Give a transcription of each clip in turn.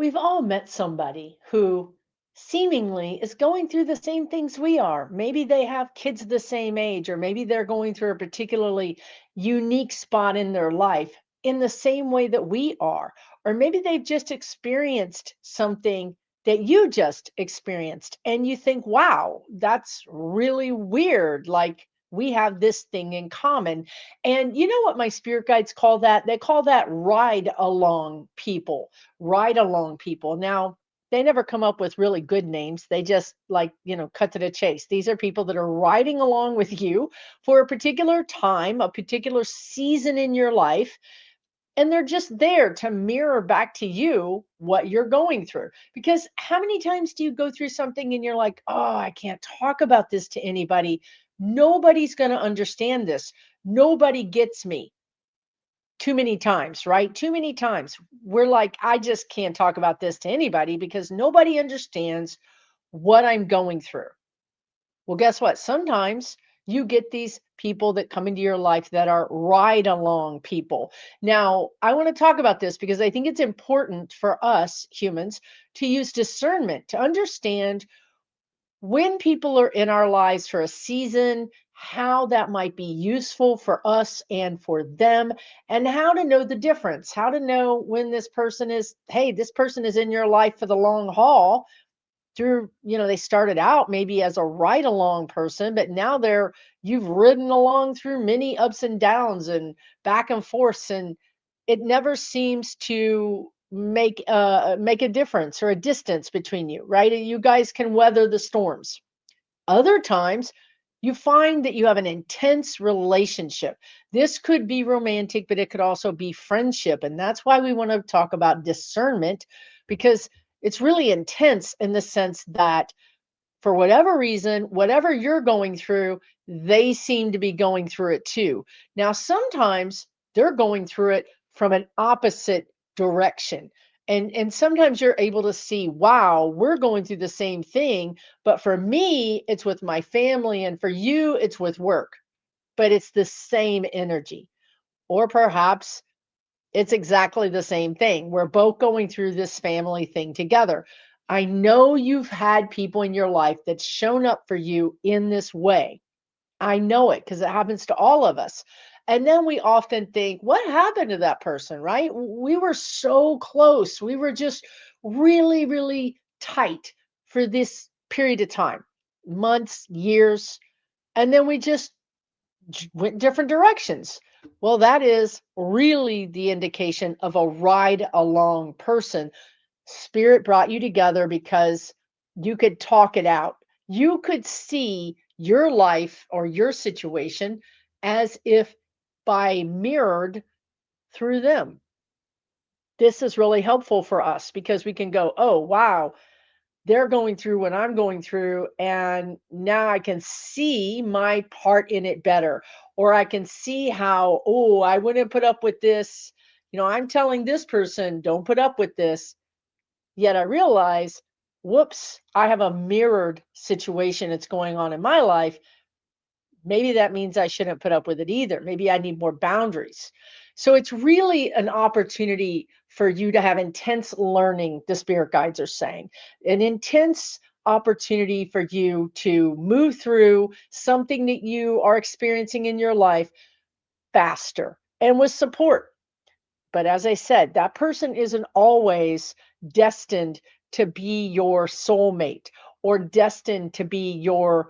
We've all met somebody who seemingly is going through the same things we are. Maybe they have kids the same age, or maybe they're going through a particularly unique spot in their life in the same way that we are. Or maybe they've just experienced something that you just experienced, and you think, wow, that's really weird. Like, we have this thing in common. And you know what my spirit guides call that? They call that ride along people, ride along people. Now, they never come up with really good names. They just, like, cut to the chase. These are people that are riding along with you for a particular time, a particular season in your life. And they're just there to mirror back to you what you're going through. Because how many times do you go through something and you're like, oh, I can't talk about this to anybody? Nobody's going to understand this. Nobody gets me. Too many times, right? Too many times. We're like, I just can't talk about this to anybody because nobody understands what I'm going through. Well, guess what? Sometimes you get these people that come into your life that are ride along people. Now, I want to talk about this because I think it's important for us humans to use discernment to understand when people are in our lives for a season, how that might be useful for us and for them, and how to know the difference, how to know when this person is, hey, this person is in your life for the long haul. Through, they started out maybe as a ride along person, but now you've ridden along through many ups and downs and back and forths, and it never seems to make a difference or a distance between you, right? You guys can weather the storms. Other times, you find that you have an intense relationship. This could be romantic, but it could also be friendship. And that's why we want to talk about discernment, because it's really intense in the sense that for whatever reason, whatever you're going through, they seem to be going through it too. Now, sometimes they're going through it from an opposite direction. And sometimes you're able to see, wow, we're going through the same thing, but for me, it's with my family, and for you, it's with work. But it's the same energy. Or perhaps it's exactly the same thing. We're both going through this family thing together. I know you've had people in your life that's shown up for you in this way. I know it because it happens to all of us. And then we often think, what happened to that person, right? We were so close. We were just really, really tight for this period of time, months, years. And then we just went different directions. Well, that is really the indication of a ride along person. Spirit brought you together because you could talk it out. You could see your life or your situation as if by mirrored through them. This is really helpful for us because we can go, oh, wow, they're going through what I'm going through, and now I can see my part in it better. Or I can see how, oh, I wouldn't put up with this. I'm telling this person, don't put up with this. Yet I realize, whoops, I have a mirrored situation that's going on in my life. Maybe that means I shouldn't put up with it either. Maybe I need more boundaries. So it's really an opportunity for you to have intense learning, the spirit guides are saying, an intense opportunity for you to move through something that you are experiencing in your life faster and with support. But as I said, that person isn't always destined to be your soulmate or destined to be your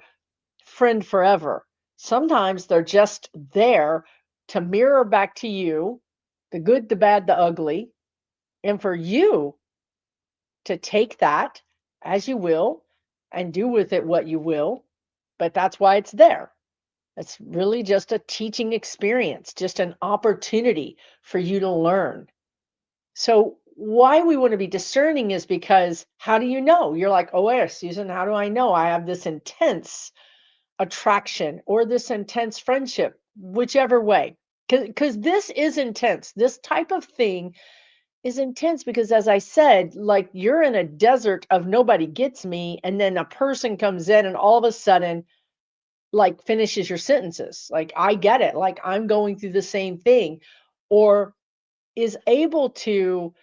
friend forever. Sometimes they're just there to mirror back to you the good, the bad, the ugly, and for you to take that as you will and do with it what you will. But that's why it's there. It's really just a teaching experience, just an opportunity for you to learn. So, why we want to be discerning is because how do you know? You're like, oh, wait, Susan, how do I know I have this intense attraction or this intense friendship, whichever way. Because this is intense. This type of thing is intense because, as I said, like you're in a desert of nobody gets me, and then a person comes in and all of a sudden, like, finishes your sentences. Like, I get it. Like, I'm going through the same thing, or is able to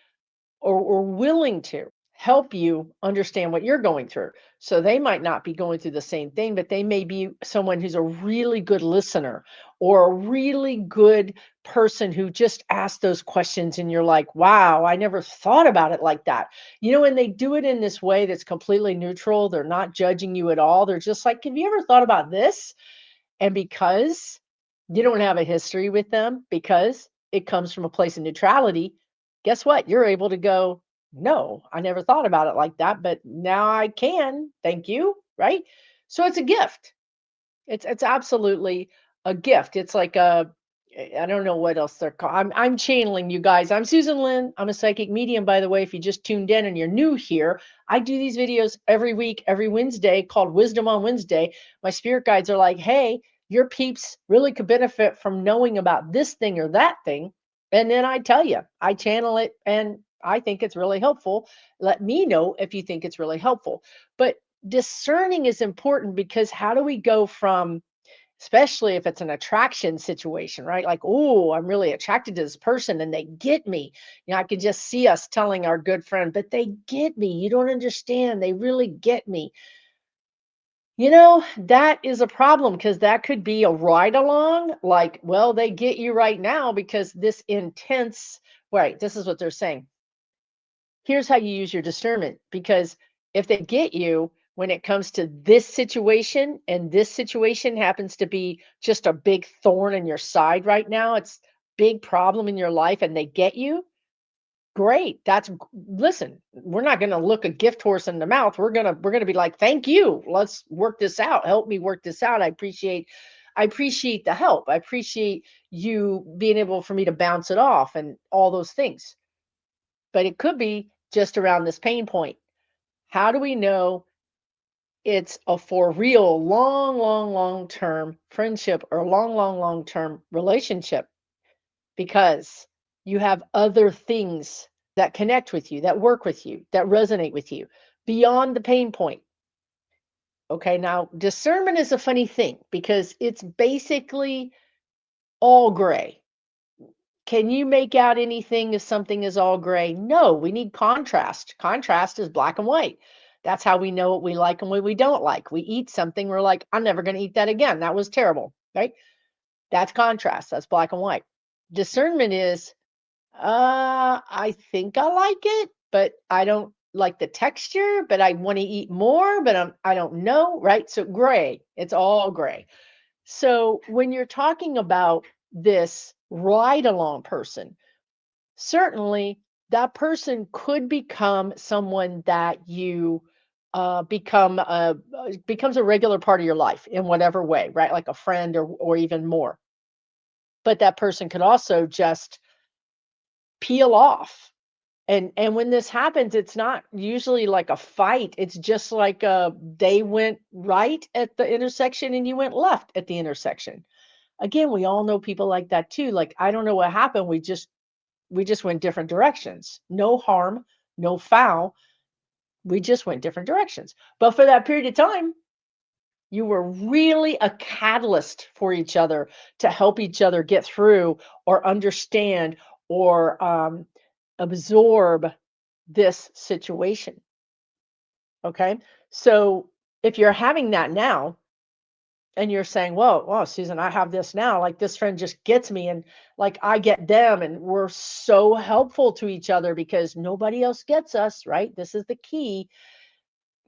or willing to help you understand what you're going through. So they might not be going through the same thing, but they may be someone who's a really good listener or a really good person who just asks those questions and you're like, wow, I never thought about it like that. And they do it in this way that's completely neutral. They're not judging you at all. They're just like, have you ever thought about this? And because you don't have a history with them, because it comes from a place of neutrality, guess what? You're able to go, no, I never thought about it like that, but now I can. Thank you. Right. So it's a gift. It's absolutely a gift. It's like I don't know what else they're called. I'm channeling you guys. I'm Susan Lynn. I'm a psychic medium, by the way. If you just tuned in and you're new here, I do these videos every week, every Wednesday, called Wisdom on Wednesday. My spirit guides are like, hey, your peeps really could benefit from knowing about this thing or that thing. And then I tell you, I channel it and I think it's really helpful. Let me know if you think it's really helpful. But discerning is important because how do we go from, especially if it's an attraction situation, right? Like, oh, I'm really attracted to this person and they get me. I could just see us telling our good friend, but they get me. You don't understand. They really get me. That is a problem because that could be a ride along. Like, well, they get you right now because this intense, right? This is what they're saying. Here's how you use your discernment, because if they get you when it comes to this situation and this situation happens to be just a big thorn in your side right now, it's big problem in your life and they get you, great. Listen, we're not going to look a gift horse in the mouth. We're going to be like, thank you, let's work this out, help me work this out. I appreciate the help. I appreciate you being able for me to bounce it off and all those things. But it could be just around this pain point. How do we know it's a for real long, long, long term friendship or long, long, long term relationship? Because you have other things that connect with you, that work with you, that resonate with you beyond the pain point. Okay, now discernment is a funny thing because it's basically all gray. Can you make out anything if something is all gray? No, we need contrast. Contrast is black and white. That's how we know what we like and what we don't like. We eat something, we're like, I'm never going to eat that again. That was terrible, right? That's contrast. That's black and white. Discernment is, I think I like it, but I don't like the texture, but I want to eat more, but I don't know, right? So gray, it's all gray. So when you're talking about this ride along person, certainly that person could become someone that you becomes a regular part of your life in whatever way, right? Like a friend or even more. But that person could also just peel off. And when this happens, it's not usually like a fight. It's just like they went right at the intersection and you went left at the intersection. Again, we all know people like that too. Like, I don't know what happened. We just went different directions. No harm, no foul. We just went different directions. But for that period of time, you were really a catalyst for each other to help each other get through or understand or absorb this situation. Okay. So if you're having that now, and you're saying, whoa, Susan, I have this now. Like this friend just gets me and like I get them and we're so helpful to each other because nobody else gets us, right? This is the key.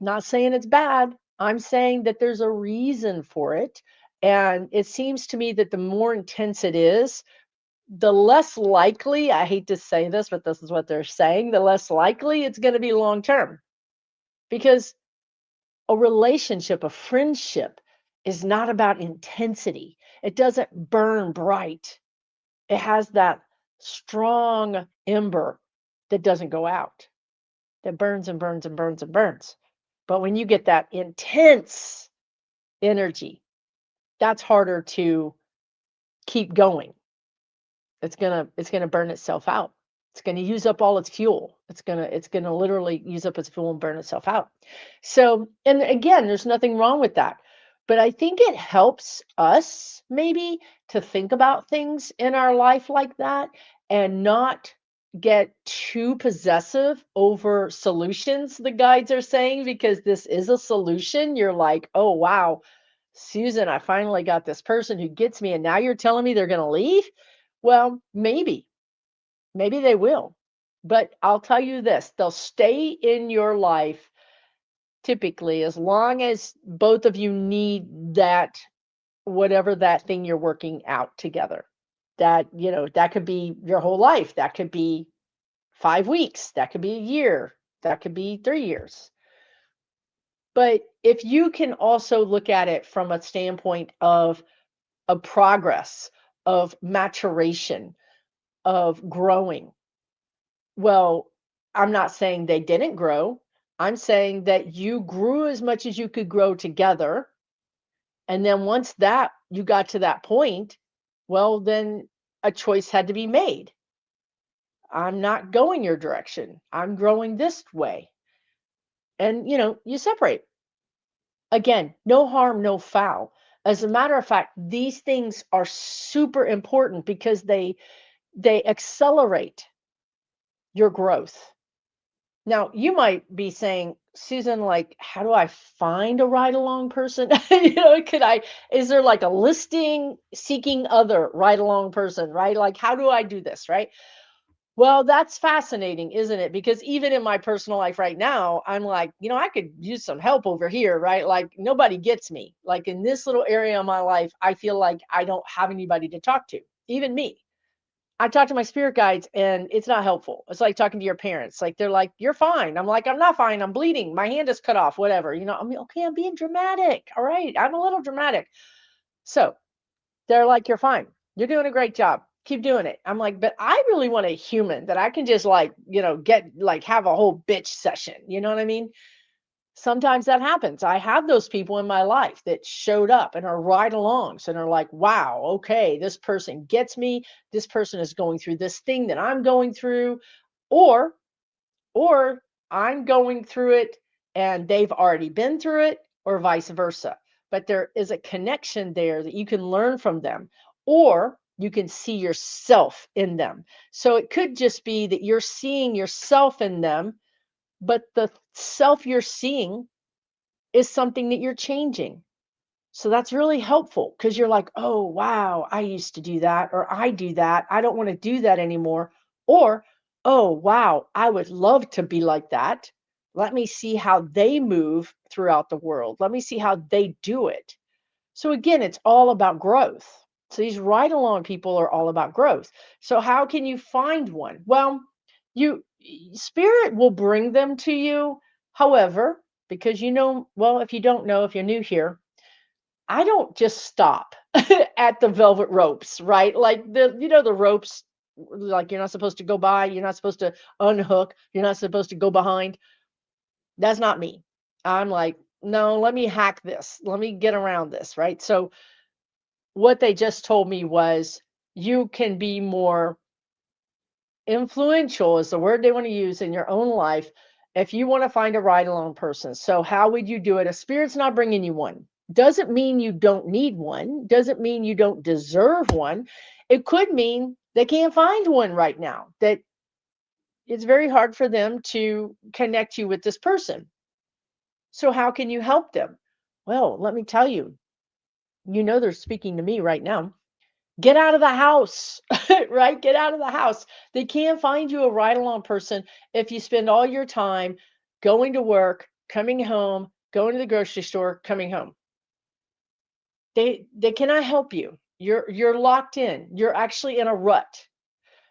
Not saying it's bad. I'm saying that there's a reason for it. And it seems to me that the more intense it is, the less likely, I hate to say this, but this is what they're saying, the less likely it's going to be long term. Because a relationship, a friendship is not about intensity. It doesn't burn bright. It has that strong ember that doesn't go out, that burns and burns and burns and burns. But when you get that intense energy, that's harder to keep going. It's gonna burn itself out. It's gonna use up all its fuel. It's gonna literally use up its fuel and burn itself out. So, and again, there's nothing wrong with that. But I think it helps us maybe to think about things in our life like that and not get too possessive over solutions, the guides are saying, because this is a solution. You're like, oh, wow, Susan, I finally got this person who gets me, and now you're telling me they're going to leave? Well, maybe they will. But I'll tell you this, they'll stay in your life typically as long as both of you need that, whatever that thing you're working out together. That, that could be your whole life. That could be 5 weeks. That could be a year. That could be 3 years. But if you can also look at it from a standpoint of progress, of maturation, of growing, well, I'm not saying they didn't grow. I'm saying that you grew as much as you could grow together. And then once that you got to that point, well, then a choice had to be made. I'm not going your direction. I'm growing this way. And you separate. Again, no harm, no foul. As a matter of fact, these things are super important because they accelerate your growth. Now, you might be saying, Susan, like, how do I find a ride along person? Is there like a listing seeking other ride along person, right? Like, how do I do this, right? Well, that's fascinating, isn't it? Because even in my personal life right now, I'm like, I could use some help over here, right? Like, nobody gets me. Like, in this little area of my life, I feel like I don't have anybody to talk to, even me. I talk to my spirit guides and it's not helpful. It's like talking to your parents. Like, they're like, you're fine. I'm like, I'm not fine. I'm bleeding. My hand is cut off, whatever. I mean, okay, I'm being dramatic. All right. I'm a little dramatic. So they're like, you're fine. You're doing a great job. Keep doing it. I'm like, but I really want a human that I can just like, get like have a whole bitch session. You know what I mean? Sometimes that happens. I have those people in my life that showed up and are ride alongs and are like, wow, okay, this person gets me. This person is going through this thing that I'm going through. Or, or I'm going through it and they've already been through it, or vice versa. But there is a connection there that you can learn from them, or you can see yourself in them. So it could just be that you're seeing yourself in them, but the self you're seeing is something that you're changing. So that's really helpful because you're like, oh, wow, I used to do that, or I do that. I don't want to do that anymore. Or, oh, wow, I would love to be like that. Let me see how they move throughout the world. Let me see how they do it. So again, it's all about growth. So these ride along people are all about growth. So how can you find one? Well, you spirit will bring them to you. However, because well, if you don't know, if you're new here, I don't just stop at the velvet ropes, right? Like the ropes, like you're not supposed to go by, you're not supposed to unhook, you're not supposed to go behind. That's not me. I'm like, no, let me hack this. Let me get around this, right? So what they just told me was you can be more influential is the word they want to use in your own life if you want to find a ride along person. So how would you do it? A spirit's not bringing you one. Doesn't mean you don't need one. Doesn't mean you don't deserve one. It could mean they can't find one right now, that it's very hard for them to connect you with this person. So how can you help them? Well, let me tell you, they're speaking to me right now. Get out of the house, right? Get out of the house. They can't find you a ride along person if you spend all your time going to work, coming home, going to the grocery store, coming home. They cannot help you. You're locked in. You're actually in a rut.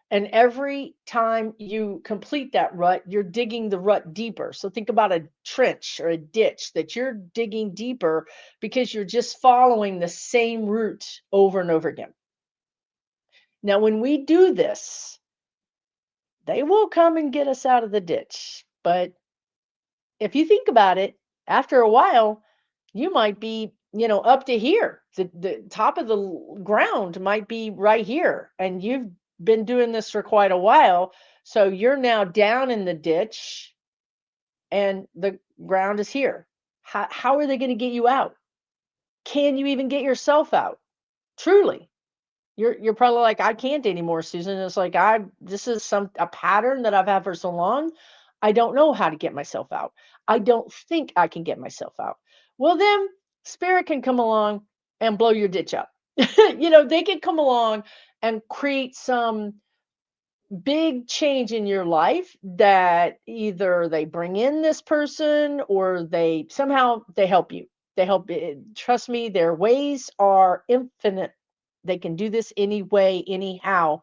And every time you complete that rut, you're digging the rut deeper. So think about a trench or a ditch that you're digging deeper because you're just following the same route over and over again. Now, when we do this, they will come and get us out of the ditch. But if you think about it, after a while, you might be, up to here. The top of the ground might be right here. And you've been doing this for quite a while. So you're now down in the ditch and the ground is here. How are they going to get you out? Can you even get yourself out? Truly. You're probably like, "I can't anymore, Susan." It's like, this is a pattern that I've had for so long. I don't know how to get myself out. I don't think I can get myself out. Well, then spirit can come along and blow your ditch up. They can come along and create some big change in your life that either they bring in this person or they help you. They help. Trust me, their ways are infinite. They can do this any way, anyhow.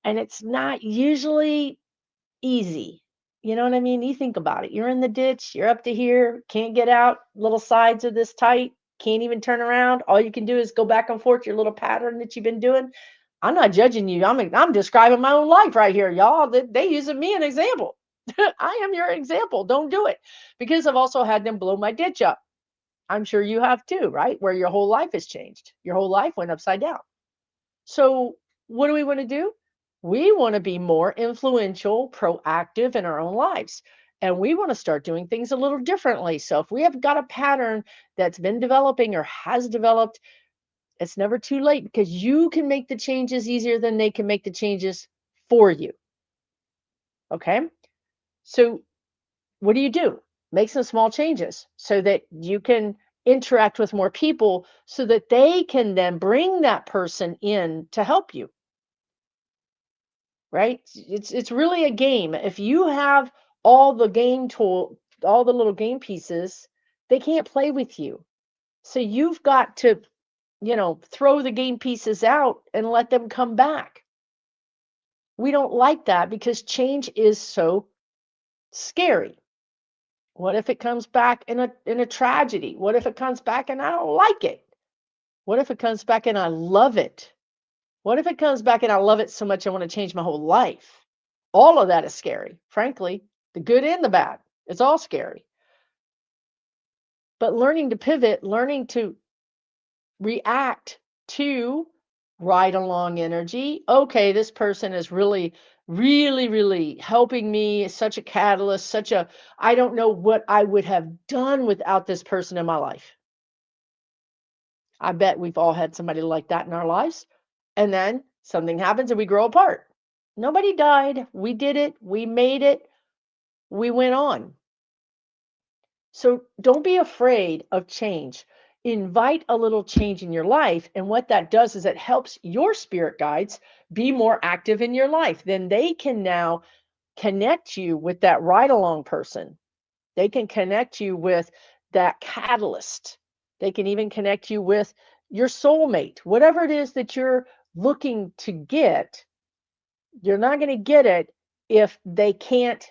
And it's not usually easy. You know what I mean? You think about it. You're in the ditch, you're up to here, can't get out, little sides are this tight, can't even turn around. All you can do is go back and forth your little pattern that you've been doing. I'm not judging you. I'm describing my own life right here, y'all. They using me an example. I am your example. Don't do it. Because I've also had them blow my ditch up. I'm sure you have too, right? Where your whole life has changed. Your whole life went upside down. So, what do we want to do? We want to be more influential, proactive in our own lives. And we want to start doing things a little differently. So, if we have got a pattern that's been developing or has developed, it's never too late because you can make the changes easier than they can make the changes for you. Okay. So, what do? Make some small changes so that you can interact with more people so that they can then bring that person in to help you. Right? It's really a game. If you have all the little game pieces, they can't play with you. So you've got to, throw the game pieces out and let them come back. We don't like that because change is so scary. What if it comes back in a tragedy? What if it comes back and I don't like it? What if it comes back and I love it? What if it comes back and I love it so much I want to change my whole life? All of that is scary, frankly, the good and the bad. It's all scary. But learning to pivot, learning to react to ride along energy. Okay, this person is really, really, really helping me. Such a catalyst, I don't know what I would have done without this person in my life. I bet we've all had somebody like that in our lives. And then something happens and we grow apart. Nobody died. We did it. We made it. We went on. So don't be afraid of change. Invite a little change in your life. And what that does is it helps your spirit guides be more active in your life. Then they can now connect you with that ride along person. They can connect you with that catalyst. They can even connect you with your soulmate. Whatever it is that you're looking to get, you're not going to get it if they can't,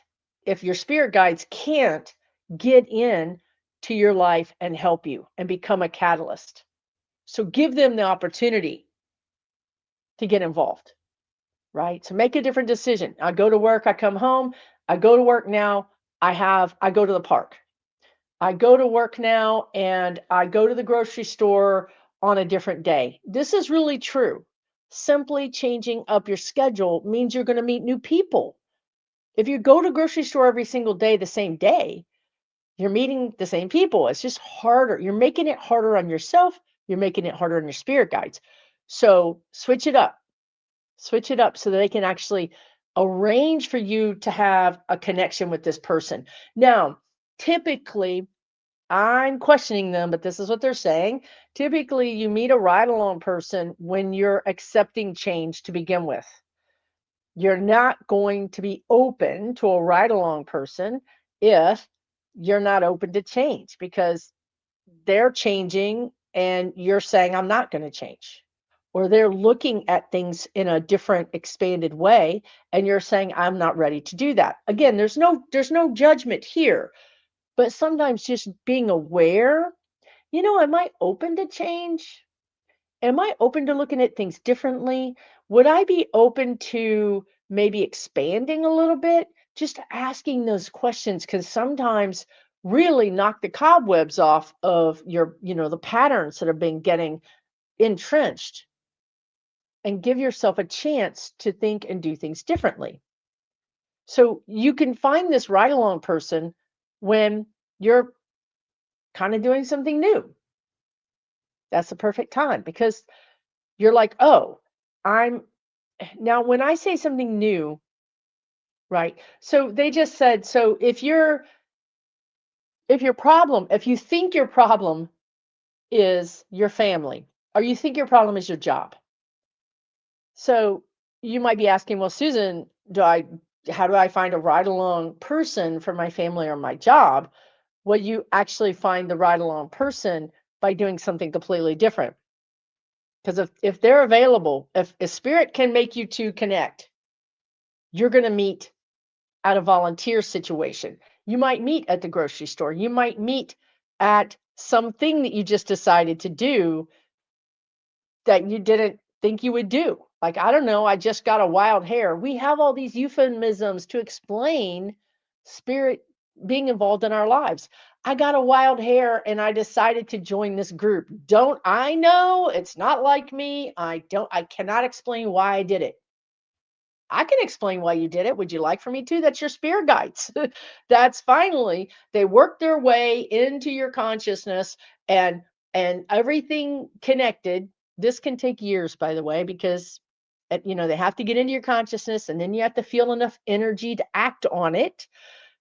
if your spirit guides can't get in to your life and help you and become a catalyst. So give them the opportunity to get involved, right? So make a different decision. I go to work, I come home, I go to work now, I go to the park. I go to work now and I go to the grocery store on a different day. This is really true. Simply changing up your schedule means you're going to meet new people. If you go to grocery store every single day the same day, you're meeting the same people. It's just harder. You're making it harder on yourself. You're making it harder on your spirit guides. So switch it up. Switch it up so that they can actually arrange for you to have a connection with this person. Now, typically, I'm questioning them, but this is what they're saying. Typically, you meet a ride along person when you're accepting change to begin with. You're not going to be open to a ride along person if you're not open to change because they're changing and you're saying, I'm not going to change. Or they're looking at things in a different expanded way and you're saying I'm not ready to do that. Again, there's no judgment here, but sometimes just being aware, am I open to change? Am I open to looking at things differently? Would I be open to maybe expanding a little bit? Just asking those questions can sometimes really knock the cobwebs off of the patterns that have been getting entrenched and give yourself a chance to think and do things differently. So you can find this ride along person when you're kind of doing something new. That's the perfect time because you're like, oh, I'm now when I say something new, right? So they just said, so if you think your problem is your family, or you think your problem is your job. So you might be asking, well, Susan, how do I find a ride along person for my family or my job? Well, you actually find the ride along person by doing something completely different. Because if they're available, if spirit can make you two connect, you're going to meet at a volunteer situation. You might meet at the grocery store. You might meet at something that you just decided to do that you didn't think you would do. Like, I don't know, I just got a wild hair. We have all these euphemisms to explain spirit being involved in our lives. I got a wild hair and I decided to join this group. Don't I know it's not like me? I cannot explain why I did it. I can explain why you did it. Would you like for me to? That's your spirit guides. That's finally they work their way into your consciousness and everything connected. This can take years, by the way, because they have to get into your consciousness and then you have to feel enough energy to act on it.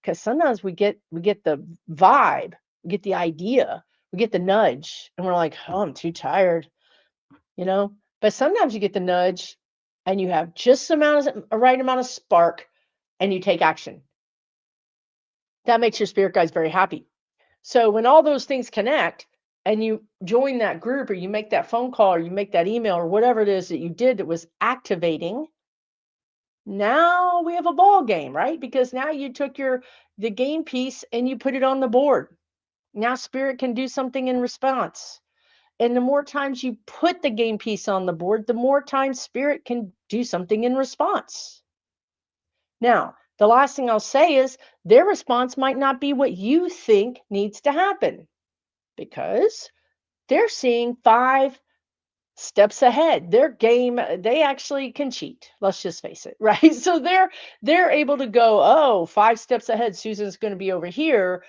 Because sometimes we get the vibe, we get the idea, we get the nudge, and we're like, oh, I'm too tired you know but sometimes you get the nudge and you have just a right amount of spark and you take action. That makes your spirit guides very happy. So when all those things connect and you join that group or you make that phone call or you make that email or whatever it is that you did that was activating, now we have a ball game, right? Because now you took the game piece and you put it on the board. Now spirit can do something in response. And the more times you put the game piece on the board, the more times spirit can do something in response. Now, the last thing I'll say is their response might not be what you think needs to happen because they're seeing 5 steps ahead. Their game, they actually can cheat. Let's just face it, right? So they're able to go, oh, 5 steps ahead. Susan's going to be over here.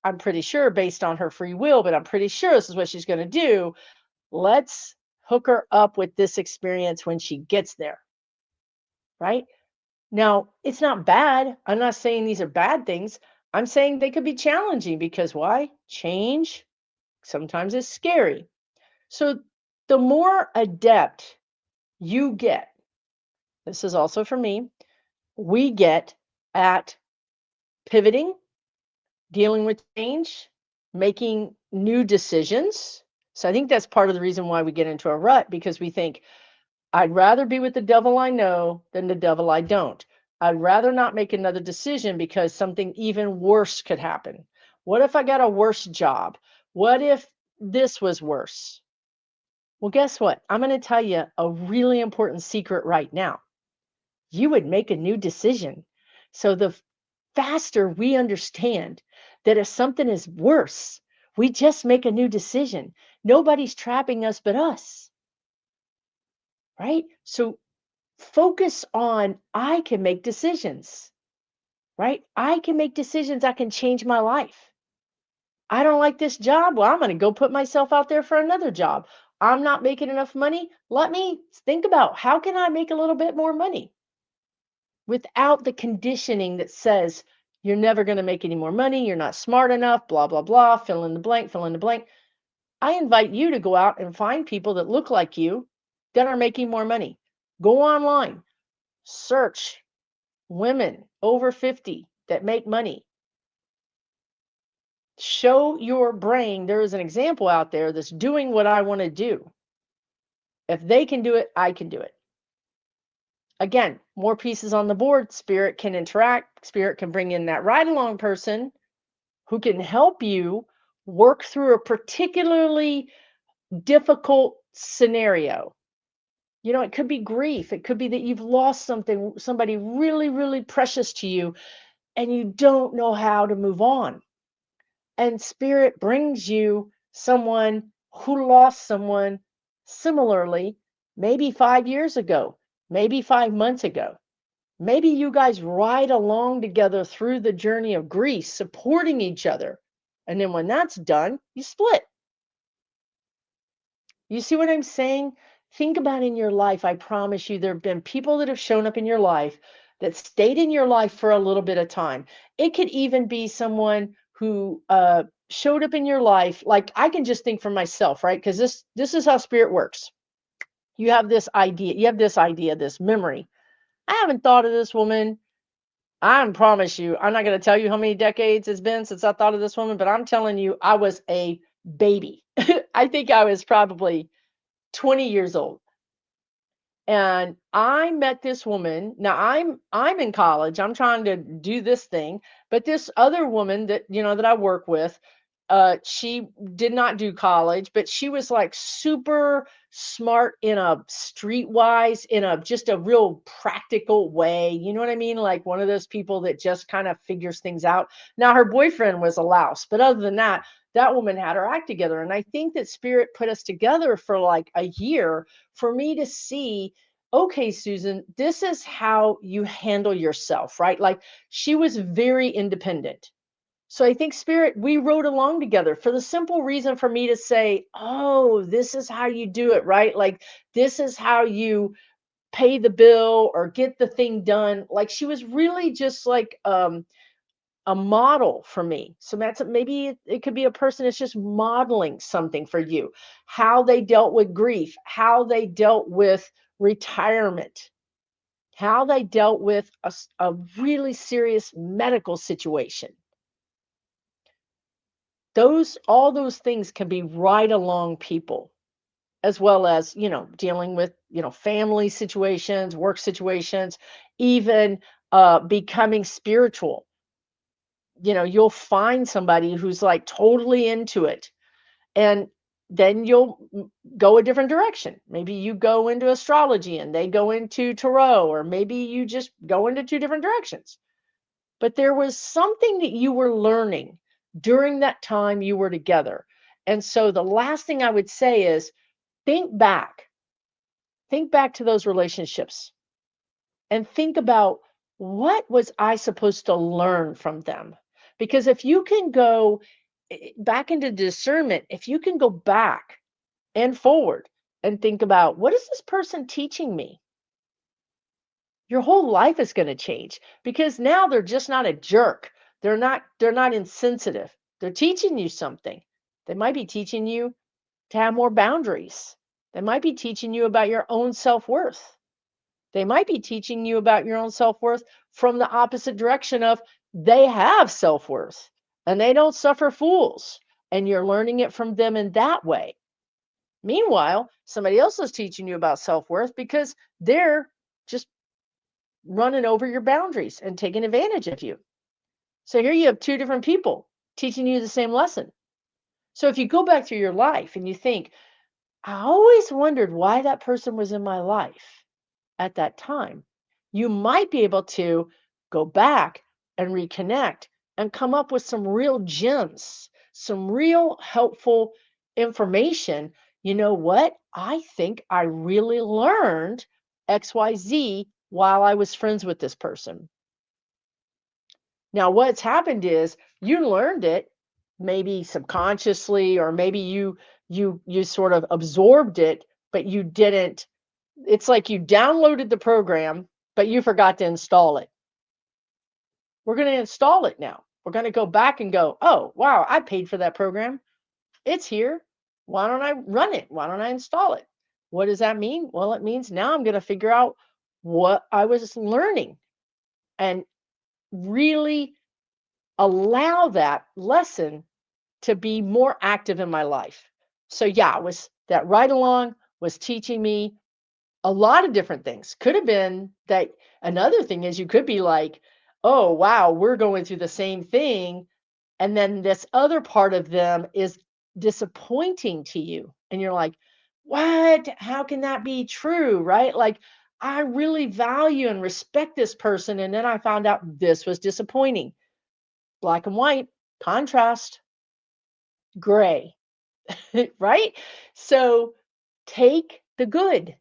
I'm pretty sure based on her free will, but I'm pretty sure this is what she's going to do. Let's hook her up with this experience when she gets there, right? Now, it's not bad. I'm not saying these are bad things. I'm saying they could be challenging because why? Change sometimes is scary. So the more adept you get, this is also for me, we get at pivoting, dealing with change, making new decisions. So I think that's part of the reason why we get into a rut because we think, I'd rather be with the devil I know than the devil I don't. I'd rather not make another decision because something even worse could happen. What if I got a worse job? What if this was worse? Well, guess what? I'm going to tell you a really important secret right now. You would make a new decision. So the faster we understand that if something is worse, we just make a new decision. Nobody's trapping us but us, right? So focus on I can make decisions, right? I can make decisions. I can change my life. I don't like this job. Well, I'm going to go put myself out there for another job. I'm not making enough money. Let me think about how can I make a little bit more money without the conditioning that says you're never going to make any more money. You're not smart enough, blah, blah, blah, fill in the blank, fill in the blank. I invite you to go out and find people that look like you that are making more money. Go online, search women over 50 that make money. Show your brain there is an example out there that's doing what I want to do. If they can do it, I can do it. Again, more pieces on the board. Spirit can interact. Spirit can bring in that ride along person who can help you work through a particularly difficult scenario. It could be grief. It could be that you've lost somebody really, really precious to you, and you don't know how to move on. And spirit brings you someone who lost someone similarly, maybe 5 years ago, maybe 5 months ago. Maybe you guys ride along together through the journey of grief, supporting each other. And then when that's done, you split. You see what I'm saying? Think about in your life, I promise you, there have been people that have shown up in your life that stayed in your life for a little bit of time. It could even be someone who showed up in your life. Like I can just think for myself, right? Because this is how spirit works. You have this idea, this memory. I haven't thought of this woman. I promise you, I'm not going to tell you how many decades it's been since I thought of this woman, but I'm telling you, I was a baby. I think I was probably 20 years old. And I met this woman. Now I'm in college. I'm trying to do this thing, but this other woman that that I work with, she did not do college, but she was like super smart in a streetwise, in a just a real practical way. You know what I mean? Like one of those people that just kind of figures things out. Now her boyfriend was a louse, but other than that, that woman had her act together. And I think that spirit put us together for like a year for me to see, okay, Susan, this is how you handle yourself, right? Like she was very independent. So I think spirit, we rode along together for the simple reason for me to say, oh, this is how you do it, right? Like this is how you pay the bill or get the thing done. Like she was really just like a model for me. So that's maybe it could be a person that's just modeling something for you, how they dealt with grief, how they dealt with retirement, how they dealt with a really serious medical situation. All those things can be right along people, as well as, dealing with, family situations, work situations, even becoming spiritual. You'll find somebody who's like totally into it, and then you'll go a different direction. Maybe you go into astrology and they go into tarot, or maybe you just go into two different directions. But there was something that you were learning during that time you were together. And so the last thing I would say is think back, think back to those relationships and think about, what was I supposed to learn from them? Because if you can go back into discernment, if you can go back and forward and think about, what is this person teaching me? Your whole life is going to change, because now they're just not a jerk. They're not insensitive. They're teaching you something. They might be teaching you to have more boundaries. They might be teaching you about your own self-worth. They might be teaching you about your own self-worth from the opposite direction of, they have self-worth and they don't suffer fools, and you're learning it from them in that way. Meanwhile, somebody else is teaching you about self-worth because they're just running over your boundaries and taking advantage of you. So here you have two different people teaching you the same lesson. So if you go back through your life and you think, I always wondered why that person was in my life at that time, you might be able to go back and reconnect and come up with some real gems, some real helpful information. You know what? I think I really learned XYZ while I was friends with this person. Now, what's happened is you learned it maybe subconsciously, or maybe you sort of absorbed it, but you didn't. It's like you downloaded the program, but you forgot to install it. We're going to install it now. We're going to go back and go, oh, wow, I paid for that program. It's here. Why don't I run it? Why don't I install it? What does that mean? Well, it means now I'm going to figure out what I was learning and really allow that lesson to be more active in my life. So yeah, it was that right along was teaching me a lot of different things. Could have been that. Another thing is, you could be like, oh wow, we're going through the same thing, and then this other part of them is disappointing to you, and you're like, what? How can that be true? Right? Like, I really value and respect this person, and then I found out this was disappointing. Black and white, contrast, gray. Right? So take the good.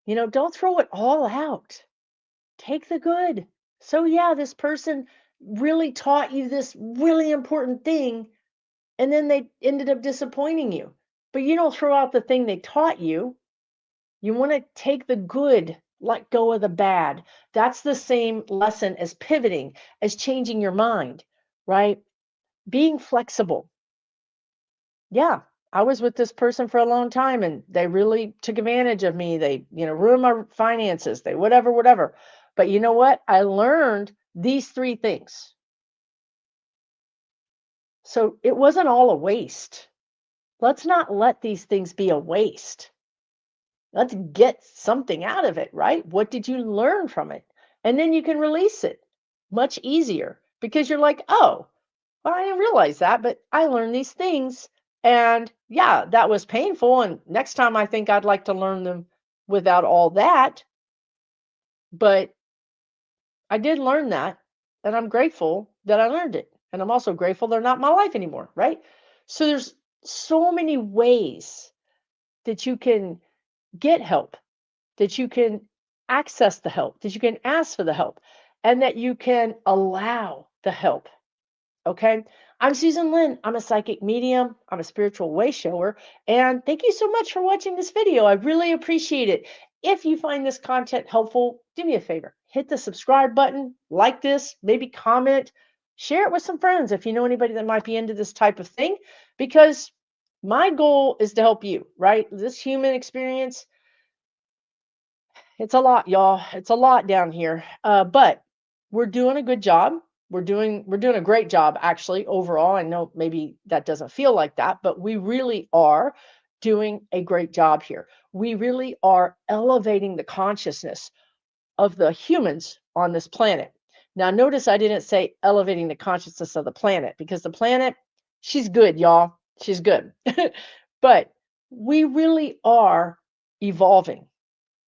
Don't throw it all out. Take the good. So yeah, this person really taught you this really important thing, and then they ended up disappointing you. But you don't throw out the thing they taught you. You want to take the good, let go of the bad. That's the same lesson as pivoting, as changing your mind, right? Being flexible. Yeah, I was with this person for a long time and they really took advantage of me. They, ruined my finances. They whatever, whatever. But you know what? I learned these three things. So it wasn't all a waste. Let's not let these things be a waste. Let's get something out of it, right? What did you learn from it? And then you can release it much easier because you're like, oh, well, I didn't realize that, but I learned these things. And yeah, that was painful. And next time I think I'd like to learn them without all that. But I did learn that. And I'm grateful that I learned it. And I'm also grateful they're not my life anymore, right? So there's so many ways that you can get help, that you can access the help, that you can ask for the help, and that you can allow the help. Okay. I'm Susan Lynn. I'm a psychic medium. I'm a spiritual way shower. And thank you so much for watching this video. I really appreciate it. If you find this content helpful, do me a favor. Hit the subscribe button, like this, maybe comment, share it with some friends if you know anybody that might be into this type of thing, because my goal is to help you, right? This human experience, it's a lot, y'all. It's a lot down here. But we're doing a good job. We're doing a great job actually overall. I know maybe that doesn't feel like that, but we really are doing a great job here. We really are elevating the consciousness of the humans on this planet. Now notice I didn't say elevating the consciousness of the planet because the planet, she's good, y'all. She's good. But we really are evolving.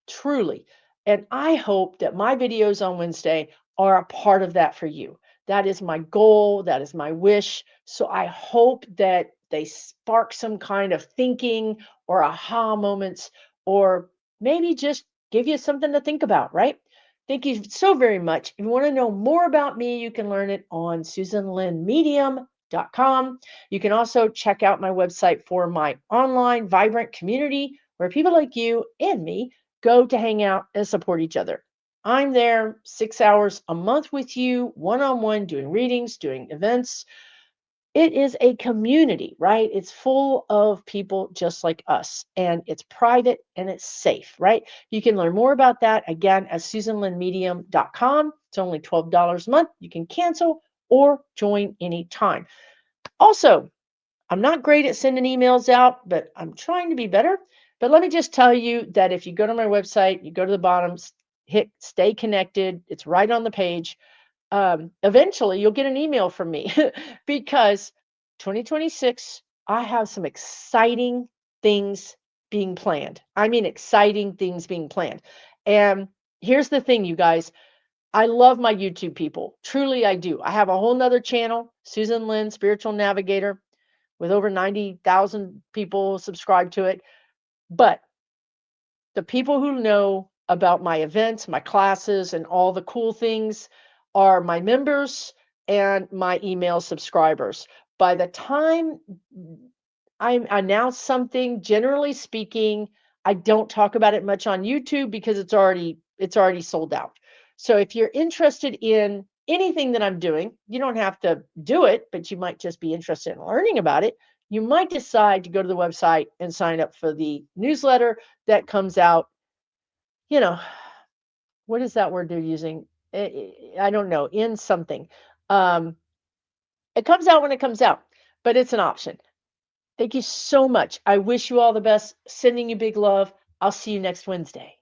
Truly. And I hope that my videos on Wednesday are a part of that for you. That is my goal. That is my wish. So I hope that they spark some kind of thinking or aha moments, or maybe just give you something to think about, right? Thank you so very much. If you want to know more about me, you can learn it on SusanLynnMedium.com. You can also check out my website for my online vibrant community where people like you and me go to hang out and support each other. I'm there 6 hours a month with you, one on one, doing readings, doing events. It is a community, right? It's full of people just like us, and it's private and it's safe, right? You can learn more about that again at SusanLynnMedium.com. It's only $12 a month. You can cancel or join anytime. Also, I'm not great at sending emails out, but I'm trying to be better. But let me just tell you that if you go to my website, you go to the bottom, hit stay connected, it's right on the page. Eventually, you'll get an email from me because 2026, I have some exciting things being planned. I mean, exciting things being planned. And here's the thing, you guys. I love my YouTube people. Truly, I do. I have a whole nother channel, Susan Lynn, Spiritual Navigator, with over 90,000 people subscribed to it. But the people who know about my events, my classes, and all the cool things are my members and my email subscribers. By the time I announce something, generally speaking, I don't talk about it much on YouTube because it's already sold out. So if you're interested in anything that I'm doing, you don't have to do it, but you might just be interested in learning about it. You might decide to go to the website and sign up for the newsletter that comes out, you know, what is that word they're using? I don't know, in something. Um, it comes out when it comes out, but it's an option. Thank you so much. I wish you all the best. Sending you big love. I'll see you next Wednesday.